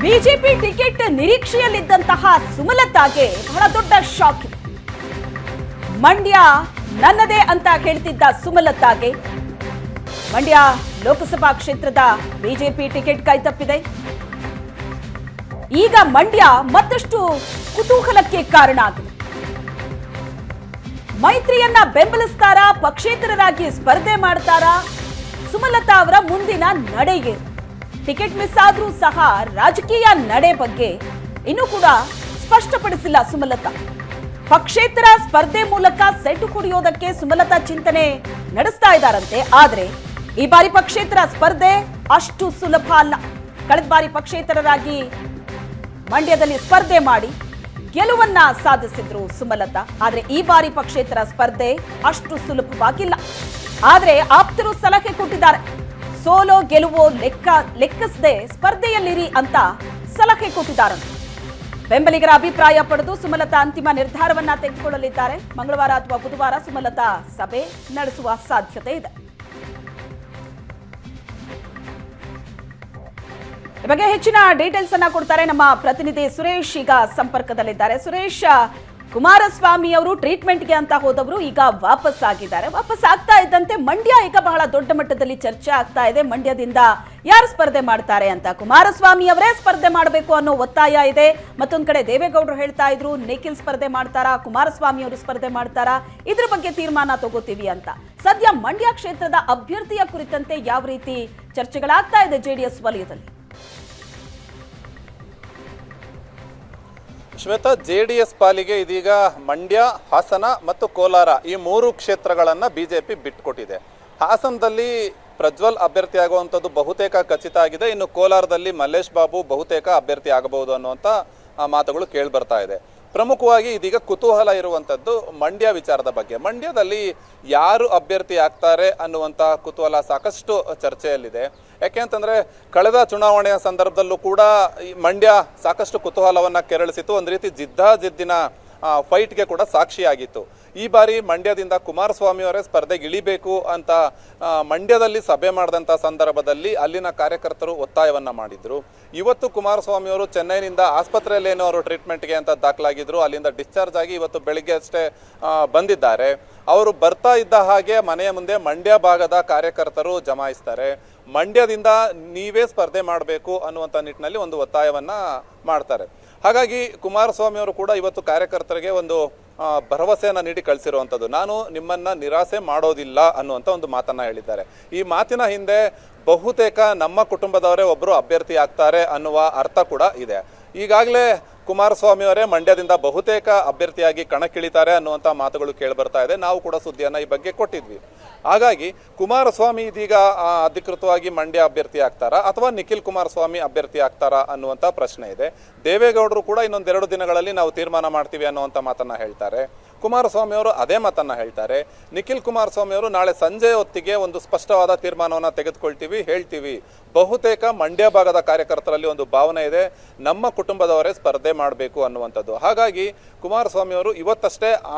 BJP ticket ನಿರೀಕ್ಷೆಯಲ್ಲಿದ್ದಂತಹ ಸುಮಲತಾಗೆ ಬಹಳ ದೊಡ್ಡ shock ಇದೆ. ಮಂಡ್ಯ ನನ್ನದೇ ಅಂತ ಹೇಳ್ತಿದ್ದ ಸುಮಲತಾಗೆ ಮಂಡ್ಯ ಲೋಕಸಭಾ ಕ್ಷೇತ್ರದ ಬಿಜೆಪಿ ಟಿಕೆಟ್ ಕೈತಪ್ಪಿದೆ. ಈಗ ಮಂಡ್ಯ ಮತ್ತಷ್ಟು ಕುತೂಹಲಕ್ಕೆ ಕಾರಣ ಆಗಿದೆ. ಮೈತ್ರಿಯನ್ನ ಬೆಂಬಲಿಸ್ತಾರಾ, ಪಕ್ಷೇತರರಾಗಿ ಸ್ಪರ್ಧೆ ಮಾಡ್ತಾರಾ? ಸುಮಲತಾ ಅವರ ಮುಂದಿನ ನಡೆಗೆ ಟಿಕೆಟ್ ಮಿಸ್ ಆದ್ರೂ ಸಹ ರಾಜಕೀಯ ನಡೆ ಬಗ್ಗೆ ಇನ್ನೂ ಕೂಡ ಸ್ಪಷ್ಟಪಡಿಸಿಲ್ಲ ಸುಮಲತಾ. ಪಕ್ಷೇತರ ಸ್ಪರ್ಧೆ ಮೂಲಕ ಸೆಟ್ಟು ಕುಡಿಯೋದಕ್ಕೆ ಸುಮಲತಾ ಚಿಂತನೆ ನಡೆಸ್ತಾ ಇದ್ದಾರಂತೆ. ಆದ್ರೆ ಈ ಬಾರಿ ಪಕ್ಷೇತರ ಸ್ಪರ್ಧೆ ಅಷ್ಟು ಸುಲಭ ಅಲ್ಲ. ಕಳೆದ ಬಾರಿ ಪಕ್ಷೇತರರಾಗಿ ಮಂಡ್ಯದಲ್ಲಿ ಸ್ಪರ್ಧೆ ಮಾಡಿ ಗೆಲುವನ್ನ ಸಾಧಿಸಿದ್ರು ಸುಮಲತಾ. ಆದ್ರೆ ಈ ಬಾರಿ ಪಕ್ಷೇತರ ಸ್ಪರ್ಧೆ ಅಷ್ಟು ಸುಲಭವಾಗಿಲ್ಲ. ಆದ್ರೆ ಆಪ್ತರು ಸಲಹೆ ಕೊಟ್ಟಿದ್ದಾರೆ. ಸೋಲೋ ಗೆಲುವೋ ಲೆಕ್ಕಿಸದೆ ಸ್ಪರ್ಧೆಯಲ್ಲಿರಿ ಅಂತ ಸಲಹೆ ಕೊಟ್ಟಿದ್ದಾರಂತೆ. ಬೆಂಬಲಿಗರ ಅಭಿಪ್ರಾಯ ಪಡೆದು ಸುಮಲತಾ ಅಂತಿಮ ನಿರ್ಧಾರವನ್ನ ತೆಗೆದುಕೊಳ್ಳಲಿದ್ದಾರೆ. ಮಂಗಳವಾರ ಅಥವಾ ಬುಧವಾರ ಸುಮಲತಾ ಸಭೆ ನಡೆಸುವ ಸಾಧ್ಯತೆ ಇದೆ. ಈ ಬಗ್ಗೆ ಹೆಚ್ಚಿನ ಡೀಟೇಲ್ಸ್ ಅನ್ನ ಕೊಡ್ತಾರೆ ನಮ್ಮ ಪ್ರತಿನಿಧಿ ಸುರೇಶ್. ಈಗ ಸಂಪರ್ಕದಲ್ಲಿದ್ದಾರೆ. ಸುರೇಶ್, ಕುಮಾರಸ್ವಾಮಿ ಅವರು ಟ್ರೀಟ್ಮೆಂಟ್ಗೆ ಅಂತ ಹೋದವರು ಈಗ ವಾಪಸ್ ಆಗಿದ್ದಾರೆ. ವಾಪಸ್ ಆಗ್ತಾ ಇದ್ದಂತೆ ಮಂಡ್ಯ ಈಗ ಬಹಳ ದೊಡ್ಡ ಮಟ್ಟದಲ್ಲಿ ಚರ್ಚೆ ಆಗ್ತಾ ಇದೆ. ಮಂಡ್ಯದಿಂದ ಯಾರು ಸ್ಪರ್ಧೆ ಮಾಡ್ತಾರೆ ಅಂತ. ಕುಮಾರಸ್ವಾಮಿ ಅವರೇ ಸ್ಪರ್ಧೆ ಮಾಡಬೇಕು ಅನ್ನೋ ಒತ್ತಾಯ ಇದೆ. ಮತ್ತೊಂದ್ ಕಡೆ ದೇವೇಗೌಡರು ಹೇಳ್ತಾ ಇದ್ರು ನಿಖಿಲ್ ಸ್ಪರ್ಧೆ ಮಾಡ್ತಾರಾ, ಕುಮಾರಸ್ವಾಮಿ ಅವರು ಸ್ಪರ್ಧೆ ಮಾಡ್ತಾರಾ, ಇದ್ರ ಬಗ್ಗೆ ತೀರ್ಮಾನ ತಗೋತೀವಿ ಅಂತ. ಸದ್ಯ ಮಂಡ್ಯ ಕ್ಷೇತ್ರದ ಅಭ್ಯರ್ಥಿಯ ಕುರಿತಂತೆ ಯಾವ ರೀತಿ ಚರ್ಚೆಗಳಾಗ್ತಾ ಇದೆ ಜೆಡಿಎಸ್ ವಲಯದಲ್ಲಿ? ಶ್ವೇತಾ, ಜೆಡಿಎಸ್ ಪಾಲಿಗೆ ಇದೀಗ ಮಂಡ್ಯ, ಹಾಸನ ಮತ್ತು ಕೋಲಾರ ಈ ಮೂರು ಕ್ಷೇತ್ರಗಳನ್ನು ಬಿಜೆಪಿ ಬಿಟ್ಟುಕೊಟ್ಟಿದೆ. ಹಾಸನದಲ್ಲಿ ಪ್ರಜ್ವಲ್ ಅಭ್ಯರ್ಥಿ ಆಗುವಂಥದ್ದು ಬಹುತೇಕ ಖಚಿತ ಆಗಿದೆ. ಇನ್ನು ಕೋಲಾರದಲ್ಲಿ ಮಲ್ಲೇಶ್ ಬಾಬು ಬಹುತೇಕ ಅಭ್ಯರ್ಥಿ ಆಗಬಹುದು ಅನ್ನುವಂಥ ಮಾತುಗಳು ಕೇಳಿ ಬರ್ತಾ ಇದೆ. ಪ್ರಮುಖವಾಗಿ ಇದೀಗ ಕುತೂಹಲ ಇರುವಂಥದ್ದು ಮಂಡ್ಯ ವಿಚಾರದ ಬಗ್ಗೆ. ಮಂಡ್ಯದಲ್ಲಿ ಯಾರು ಅಭ್ಯರ್ಥಿ ಆಗ್ತಾರೆ ಅನ್ನುವಂಥ ಕುತೂಹಲ ಸಾಕಷ್ಟು ಚರ್ಚೆಯಲ್ಲಿದೆ. ಯಾಕೆಂತಂದರೆ ಕಳೆದ ಚುನಾವಣೆಯ ಸಂದರ್ಭದಲ್ಲೂ ಕೂಡ ಈ ಮಂಡ್ಯ ಸಾಕಷ್ಟು ಕುತೂಹಲವನ್ನು ಕೆರಳಿಸಿತು. ಒಂದು ರೀತಿ ಜಿದ್ದಿನ ಫೈಟ್ಗೆ ಕೂಡ ಸಾಕ್ಷಿಯಾಗಿತ್ತು. ಈ ಬಾರಿ ಮಂಡ್ಯದಿಂದ ಕುಮಾರಸ್ವಾಮಿ ಅವರೇ ಸ್ಪರ್ಧೆಗೆ ಇಳಿಬೇಕು ಅಂತ ಮಂಡ್ಯದಲ್ಲಿ ಸಭೆ ಮಾಡಿದಂಥ ಸಂದರ್ಭದಲ್ಲಿ ಅಲ್ಲಿನ ಕಾರ್ಯಕರ್ತರು ಒತ್ತಾಯವನ್ನು ಮಾಡಿದ್ರು. ಇವತ್ತು ಕುಮಾರಸ್ವಾಮಿ ಅವರು ಚೆನ್ನೈನಿಂದ ಆಸ್ಪತ್ರೆಯಲ್ಲೇನೋ ಅವರು ಟ್ರೀಟ್ಮೆಂಟ್ಗೆ ಅಂತ ದಾಖಲಾಗಿದ್ರು. ಅಲ್ಲಿಂದ ಡಿಸ್ಚಾರ್ಜ್ ಆಗಿ ಇವತ್ತು ಬೆಳಿಗ್ಗೆ ಅಷ್ಟೇ ಬಂದಿದ್ದಾರೆ. ಅವರು ಬರ್ತಾ ಇದ್ದ ಹಾಗೆ ಮನೆಯ ಮುಂದೆ ಮಂಡ್ಯ ಭಾಗದ ಕಾರ್ಯಕರ್ತರು ಜಮಾಯಿಸ್ತಾರೆ. ಮಂಡ್ಯದಿಂದ ನೀವೇ ಸ್ಪರ್ಧೆ ಮಾಡಬೇಕು ಅನ್ನುವಂಥ ನಿಟ್ಟಿನಲ್ಲಿ ಒಂದು ಒತ್ತಾಯವನ್ನ ಮಾಡ್ತಾರೆ. ಹಾಗಾಗಿ ಕುಮಾರಸ್ವಾಮಿ ಅವರು ಕೂಡ ಇವತ್ತು ಕಾರ್ಯಕರ್ತರಿಗೆ ಒಂದು ಭರವಸೆಯನ್ನು ನೀಡಿ ಕಳಿಸಿರುವಂಥದ್ದು, ನಾನು ನಿಮ್ಮನ್ನ ನಿರಾಸೆ ಮಾಡೋದಿಲ್ಲ ಅನ್ನುವಂಥ ಒಂದು ಮಾತನ್ನ ಹೇಳಿದ್ದಾರೆ. ಈ ಮಾತಿನ ಹಿಂದೆ ಬಹುತೇಕ ನಮ್ಮ ಕುಟುಂಬದವರೇ ಒಬ್ಬರು ಅಭ್ಯರ್ಥಿ ಆಗ್ತಾರೆ ಅನ್ನುವ ಅರ್ಥ ಕೂಡ ಇದೆ. ಈಗಾಗಲೇ ಕುಮಾರಸ್ವಾಮಿ ಅವರೇ ಮಂಡ್ಯದಿಂದ ಬಹುತೇಕ ಅಭ್ಯರ್ಥಿಯಾಗಿ ಕಣಕ್ಕಿಳಿತಾರೆ ಅನ್ನುವಂಥ ಮಾತುಗಳು ಕೇಳಿ ಬರ್ತಾ ಇದೆ. ನಾವು ಕೂಡ ಸುದ್ದಿಯನ್ನು ಈ ಬಗ್ಗೆ ಕೊಟ್ಟಿದ್ವಿ. ಹಾಗಾಗಿ ಕುಮಾರಸ್ವಾಮಿ ಇದೀಗ ಅಧಿಕೃತವಾಗಿ ಮಂಡ್ಯ ಅಭ್ಯರ್ಥಿ ಆಗ್ತಾರಾ ಅಥವಾ ನಿಖಿಲ್ ಕುಮಾರಸ್ವಾಮಿ ಅಭ್ಯರ್ಥಿ ಆಗ್ತಾರಾ ಅನ್ನುವಂಥ ಪ್ರಶ್ನೆ ಇದೆ. ದೇವೇಗೌಡರು ಕೂಡ ಇನ್ನೊಂದೆರಡು ದಿನಗಳಲ್ಲಿ ನಾವು ತೀರ್ಮಾನ ಮಾಡ್ತೀವಿ ಅನ್ನುವಂಥ ಮಾತನ್ನ ಹೇಳ್ತಾರೆ. ಕುಮಾರಸ್ವಾಮಿ ಅವರು ಅದೇ ಮಾತನ್ನ ಹೇಳ್ತಾರೆ. ನಿಖಿಲ್ ಕುಮಾರಸ್ವಾಮಿ ಅವರು ನಾಳೆ ಸಂಜೆ ಹೊತ್ತಿಗೆ ಒಂದು ಸ್ಪಷ್ಟವಾದ ತೀರ್ಮಾನವನ್ನು ತೆಗೆದುಕೊಳ್ತೀವಿ, ಹೇಳ್ತೀವಿ. ಬಹುತೇಕ ಮಂಡ್ಯ ಭಾಗದ ಕಾರ್ಯಕರ್ತರಲ್ಲಿ ಒಂದು ಭಾವನೆ ಇದೆ, ನಮ್ಮ ಕುಟುಂಬದವರೇ ಸ್ಪರ್ಧೆ ಮಾಡಬೇಕು ಅನ್ನುವಂಥದ್ದು. ಹಾಗಾಗಿ ಕುಮಾರಸ್ವಾಮಿ ಅವರು ಇವತ್ತಷ್ಟೇ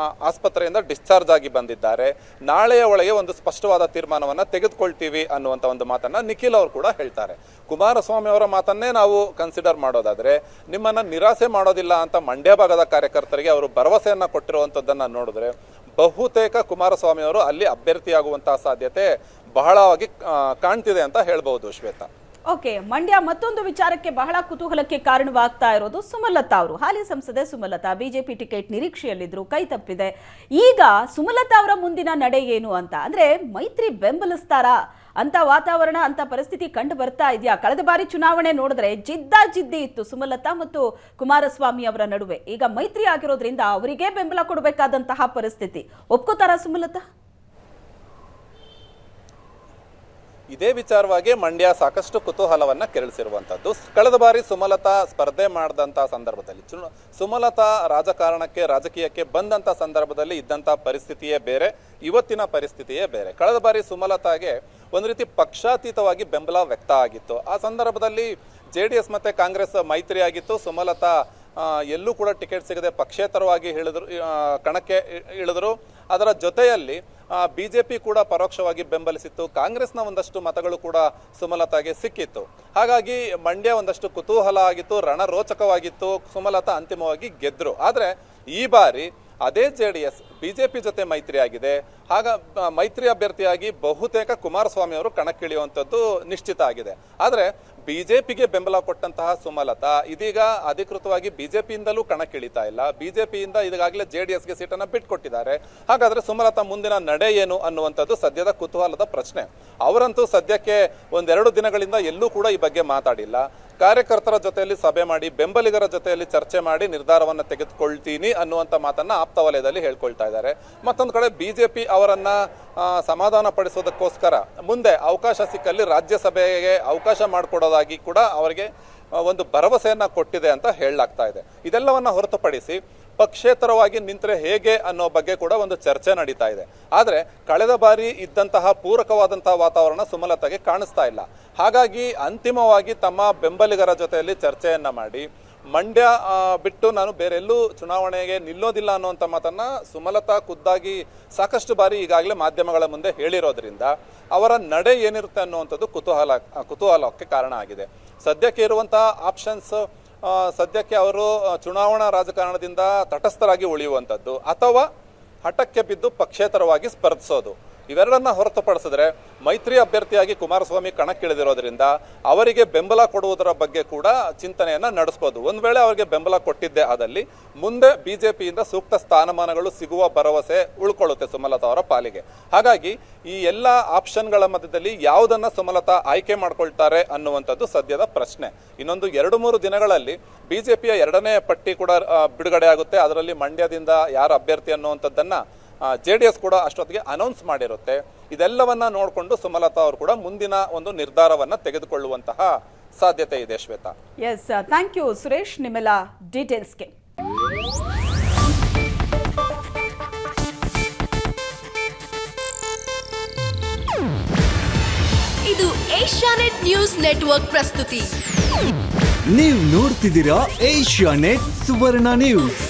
ಆಸ್ಪತ್ರೆಯಿಂದ ಡಿಸ್ಚಾರ್ಜ್ ಆಗಿ ಬಂದಿದ್ದಾರೆ. ನಾಳೆಯ ಒಳಗೆ ಒಂದು ಸ್ಪಷ್ಟವಾದ ತೀರ್ಮಾನವನ್ನು ತೆಗೆದುಕೊಳ್ತೀವಿ ಅನ್ನುವಂಥ ಒಂದು ಮಾತನ್ನ ನಿಖಿಲ್ ಅವರು ಕೂಡ ಹೇಳ್ತಾರೆ. ಕುಮಾರಸ್ವಾಮಿ ಅವರ ಮಾತನ್ನೇ ನಾವು ಕನ್ಸಿಡರ್ ಮಾಡೋದಾದ್ರೆ ನಿಮ್ಮನ್ನ ನಿರಾಸೆ ಮಾಡೋದಿಲ್ಲ ಅಂತ ಮಂಡ್ಯ ಭಾಗದ ಕಾರ್ಯಕರ್ತರಿಗೆ ಅವರು ಭರವಸೆಯನ್ನ ಕೊಟ್ಟಿರುವಂಥದ್ದನ್ನ ನೋಡಿದ್ರೆ ಬಹುತೇಕ ಕುಮಾರಸ್ವಾಮಿ ಅವರು ಅಲ್ಲಿ ಅಭ್ಯರ್ಥಿಯಾಗುವಂತಹ ಸಾಧ್ಯತೆ ಬಹಳವಾಗಿ ಕಾಣ್ತಿದೆ ಅಂತ ಹೇಳ್ಬಹುದು ಶ್ವೇತಾ. ಓಕೆ, ಮಂಡ್ಯ ಮತ್ತೊಂದು ವಿಚಾರಕ್ಕೆ ಬಹಳ ಕುತೂಹಲಕ್ಕೆ ಕಾರಣವಾಗ್ತಾ ಇರೋದು ಸುಮಲತಾ ಅವರು. ಹಾಲಿ ಸಂಸದೆ ಸುಮಲತಾ ಬಿಜೆಪಿ ಟಿಕೆಟ್ ನಿರೀಕ್ಷೆಯಲ್ಲಿದ್ರು, ಕೈ ತಪ್ಪಿದೆ. ಈಗ ಸುಮಲತಾ ಅವರ ಮುಂದಿನ ನಡೆ ಏನು ಅಂತ ಅಂದ್ರೆ ಮೈತ್ರಿ ಬೆಂಬಲಿಸ್ತಾರಾ ಅಂತ ವಾತಾವರಣ, ಅಂತ ಪರಿಸ್ಥಿತಿ ಕಂಡು ಬರ್ತಾ ಇದೆಯಾ? ಕಳೆದ ಬಾರಿ ಚುನಾವಣೆ ನೋಡಿದ್ರೆ ಜಿದ್ದಿ ಇತ್ತು ಸುಮಲತಾ ಮತ್ತು ಕುಮಾರಸ್ವಾಮಿ ಅವರ ನಡುವೆ. ಈಗ ಮೈತ್ರಿ ಆಗಿರೋದ್ರಿಂದ ಅವರಿಗೆ ಬೆಂಬಲ ಕೊಡಬೇಕಾದಂತಹ ಪರಿಸ್ಥಿತಿ. ಒಪ್ಕೋತಾರಾ ಸುಮಲತಾ? ಇದೇ ವಿಚಾರವಾಗಿ ಮಂಡ್ಯ ಸಾಕಷ್ಟು ಕುತೂಹಲವನ್ನ ಕೆರಳಿಸಿರುವಂಥದ್ದು. ಕಳೆದ ಬಾರಿ ಸುಮಲತಾ ಸ್ಪರ್ಧೆ ಮಾಡಿದಂಥ ಸಂದರ್ಭದಲ್ಲಿ ಸುಮಲತಾ ರಾಜಕೀಯಕ್ಕೆ ಬಂದಂಥ ಸಂದರ್ಭದಲ್ಲಿ ಇದ್ದಂಥ ಪರಿಸ್ಥಿತಿಯೇ ಬೇರೆ, ಇವತ್ತಿನ ಪರಿಸ್ಥಿತಿಯೇ ಬೇರೆ. ಕಳೆದ ಬಾರಿ ಸುಮಲತಾಗೆ ಒಂದು ರೀತಿ ಪಕ್ಷಾತೀತವಾಗಿ ಬೆಂಬಲ ವ್ಯಕ್ತ ಆಗಿತ್ತು. ಆ ಸಂದರ್ಭದಲ್ಲಿ JDS ಮತ್ತೆ ಕಾಂಗ್ರೆಸ್ ಮೈತ್ರಿ ಆಗಿತ್ತು. ಸುಮಲತಾ ಎಲ್ಲೂ ಕೂಡ ಟಿಕೆಟ್ ಸಿಗದೆ ಪಕ್ಷೇತರವಾಗಿ ಕಣಕ್ಕೆ ಇಳಿದ್ರು. ಅದರ ಜೊತೆಯಲ್ಲಿ ಬಿಜೆಪಿ ಕೂಡ ಪರೋಕ್ಷವಾಗಿ ಬೆಂಬಲಿಸಿತ್ತು, ಕಾಂಗ್ರೆಸ್ನ ಒಂದಷ್ಟು ಮತಗಳು ಕೂಡ ಸುಮಲತಾಗೆ ಸಿಕ್ಕಿತ್ತು. ಹಾಗಾಗಿ ಮಂಡ್ಯ ಒಂದಷ್ಟು ಕುತೂಹಲ ಆಗಿತ್ತು, ರಣರೋಚಕವಾಗಿತ್ತು. ಸುಮಲತಾ ಅಂತಿಮವಾಗಿ ಗೆದ್ರು. ಆದರೆ ಈ ಬಾರಿ ಅದೇ JDS ಬಿಜೆಪಿ ಜೊತೆ ಮೈತ್ರಿ ಆಗಿದೆ. ಮೈತ್ರಿ ಅಭ್ಯರ್ಥಿಯಾಗಿ ಬಹುತೇಕ ಕುಮಾರಸ್ವಾಮಿ ಅವರು ಕಣಕ್ಕಿಳಿಯುವಂಥದ್ದು ನಿಶ್ಚಿತ ಆಗಿದೆ. ಆದರೆ ಬಿಜೆಪಿಗೆ ಬೆಂಬಲ ಕೊಟ್ಟಂತಹ ಸುಮಲತಾ ಇದೀಗ ಅಧಿಕೃತವಾಗಿ ಬಿಜೆಪಿಯಿಂದಲೂ ಕಣಕ್ಕಿಳಿತಾ ಇಲ್ಲ. ಬಿಜೆಪಿಯಿಂದ ಈಗಾಗಲೇ JDSಗೆ ಸೀಟನ್ನು ಬಿಟ್ಕೊಟ್ಟಿದ್ದಾರೆ. ಹಾಗಾದ್ರೆ ಸುಮಲತಾ ಮುಂದಿನ ನಡೆ ಏನು ಅನ್ನುವಂಥದ್ದು ಸದ್ಯದ ಕುತೂಹಲದ ಪ್ರಶ್ನೆ. ಅವರಂತೂ ಸದ್ಯಕ್ಕೆ ಒಂದೆರಡು ದಿನಗಳಿಂದ ಎಲ್ಲೂ ಕೂಡ ಈ ಬಗ್ಗೆ ಮಾತಾಡಿಲ್ಲ. ಕಾರ್ಯಕರ್ತರ ಜೊತೆಯಲ್ಲಿ ಸಭೆ ಮಾಡಿ, ಬೆಂಬಲಿಗರ ಜೊತೆಯಲ್ಲಿ ಚರ್ಚೆ ಮಾಡಿ ನಿರ್ಧಾರವನ್ನು ತೆಗೆದುಕೊಳ್ತೀನಿ ಅನ್ನುವಂಥ ಮಾತನ್ನ ಆಪ್ತ ವಲಯದಲ್ಲಿ ಹೇಳ್ಕೊಳ್ತಾ ಇದ್ದಾರೆ. ಮತ್ತೊಂದು ಕಡೆ ಬಿಜೆಪಿ ಅವರನ್ನ ಸಮಾಧಾನ ಪಡಿಸೋದಕ್ಕೋಸ್ಕರ ಮುಂದೆ ಅವಕಾಶ ಸಿಕ್ಕಲ್ಲಿ ರಾಜ್ಯಸಭೆಗೆ ಅವಕಾಶ ಮಾಡಿಕೊಡೋದಾಗಿ ಕೂಡ ಅವರಿಗೆ ಒಂದು ಭರವಸೆಯನ್ನ ಕೊಟ್ಟಿದೆ ಅಂತ ಹೇಳಲಾಗ್ತಾ ಇದೆ. ಇದೆಲ್ಲವನ್ನ ಹೊರತುಪಡಿಸಿ ಪಕ್ಷೇತರವಾಗಿ ನಿಂತರೆ ಹೇಗೆ ಅನ್ನೋ ಬಗ್ಗೆ ಕೂಡ ಒಂದು ಚರ್ಚೆ ನಡೀತಾ ಇದೆ. ಆದರೆ ಕಳೆದ ಬಾರಿ ಇದ್ದಂತಹ ಪೂರಕವಾದಂತಹ ವಾತಾವರಣ ಸುಮಲತಾಗೆ ಕಾಣಿಸ್ತಾ ಇಲ್ಲ. ಹಾಗಾಗಿ ಅಂತಿಮವಾಗಿ ತಮ್ಮ ಬೆಂಬಲಿಗರ ಜೊತೆಯಲ್ಲಿ ಚರ್ಚೆಯನ್ನ ಮಾಡಿ ಮಂಡ್ಯ ಬಿಟ್ಟು ನಾನು ಬೇರೆಲ್ಲೂ ಚುನಾವಣೆಗೆ ನಿಲ್ಲೋದಿಲ್ಲ ಅನ್ನುವಂಥ ಮಾತನ್ನ ಸುಮಲತಾ ಖುದ್ದಾಗಿ ಸಾಕಷ್ಟು ಬಾರಿ ಈಗಾಗಲೇ ಮಾಧ್ಯಮಗಳ ಮುಂದೆ ಹೇಳಿರೋದ್ರಿಂದ ಅವರ ನಡೆ ಏನಿರುತ್ತೆ ಅನ್ನುವಂಥದ್ದು ಕುತೂಹಲಕ್ಕೆ ಕಾರಣ ಆಗಿದೆ. ಸದ್ಯಕ್ಕೆ ಇರುವಂತಹ ಆಪ್ಷನ್ಸ್, ಸದ್ಯಕ್ಕೆ ಅವರು ಚುನಾವಣಾ ರಾಜಕಾರಣದಿಂದ ತಟಸ್ಥರಾಗಿ ಉಳಿಯುವಂಥದ್ದು ಅಥವಾ ಹಠಕ್ಕೆ ಬಿದ್ದು ಪಕ್ಷೇತರವಾಗಿ ಸ್ಪರ್ಧಿಸೋದು. ಇವೆರಡನ್ನ ಹೊರತುಪಡಿಸಿದ್ರೆ ಮೈತ್ರಿ ಅಭ್ಯರ್ಥಿಯಾಗಿ ಕುಮಾರಸ್ವಾಮಿ ಕಣಕ್ಕಿಳಿದಿರೋದ್ರಿಂದ ಅವರಿಗೆ ಬೆಂಬಲ ಕೊಡುವುದರ ಬಗ್ಗೆ ಕೂಡ ಚಿಂತನೆಯನ್ನ ನಡೆಸಬಹುದು. ಒಂದು ವೇಳೆ ಅವರಿಗೆ ಬೆಂಬಲ ಕೊಟ್ಟಿದ್ದೆ ಆದಲ್ಲಿ ಮುಂದೆ ಬಿಜೆಪಿಯಿಂದ ಸೂಕ್ತ ಸ್ಥಾನಮಾನಗಳು ಸಿಗುವ ಭರವಸೆ ಉಳ್ಕೊಳ್ಳುತ್ತೆ ಸುಮಲತಾ ಅವರ ಪಾಲಿಗೆ. ಹಾಗಾಗಿ ಈ ಎಲ್ಲ ಆಪ್ಷನ್ಗಳ ಮಧ್ಯದಲ್ಲಿ ಯಾವುದನ್ನ ಸುಮಲತಾ ಆಯ್ಕೆ ಮಾಡ್ಕೊಳ್ತಾರೆ ಅನ್ನುವಂಥದ್ದು ಸದ್ಯದ ಪ್ರಶ್ನೆ. ಇನ್ನೊಂದು 2-3 ದಿನಗಳಲ್ಲಿ ಬಿಜೆಪಿಯ 2ನೇ ಪಟ್ಟಿ ಕೂಡ ಬಿಡುಗಡೆ ಆಗುತ್ತೆ. ಅದರಲ್ಲಿ ಮಂಡ್ಯದಿಂದ ಯಾರು ಅಭ್ಯರ್ಥಿ ಅನ್ನುವಂಥದ್ದನ್ನ JDS ಕೂಡ ಅಷ್ಟೊತ್ತಿಗೆ ಅನೌನ್ಸ್ ಮಾಡಿರುತ್ತೆ. ಇದೆಲ್ಲವನ್ನ ನೋಡಿಕೊಂಡು ಸುಮಲತಾ ಅವರು ಕೂಡ ಮುಂದಿನ ಒಂದು ನಿರ್ಧಾರವನ್ನ ತೆಗೆದುಕೊಳ್ಳುವಂತಹ ಸಾಧ್ಯತೆ ಇದೆ. Shweta, yes, thank you Suresh ನಿಮ್ಮೆಲ್ಲ ಡೀಟೇಲ್ಸ್ಗೆ. ಇದು ಏಷ್ಯಾನೆಟ್ ನ್ಯೂಸ್ ನೆಟ್ವರ್ಕ್ ಪ್ರಸ್ತುತಿ. ನೀವು ನೋಡ್ತಿದ್ದೀರಾ ಏಷ್ಯಾನೆಟ್ ಸುವರ್ಣ ನ್ಯೂಸ್.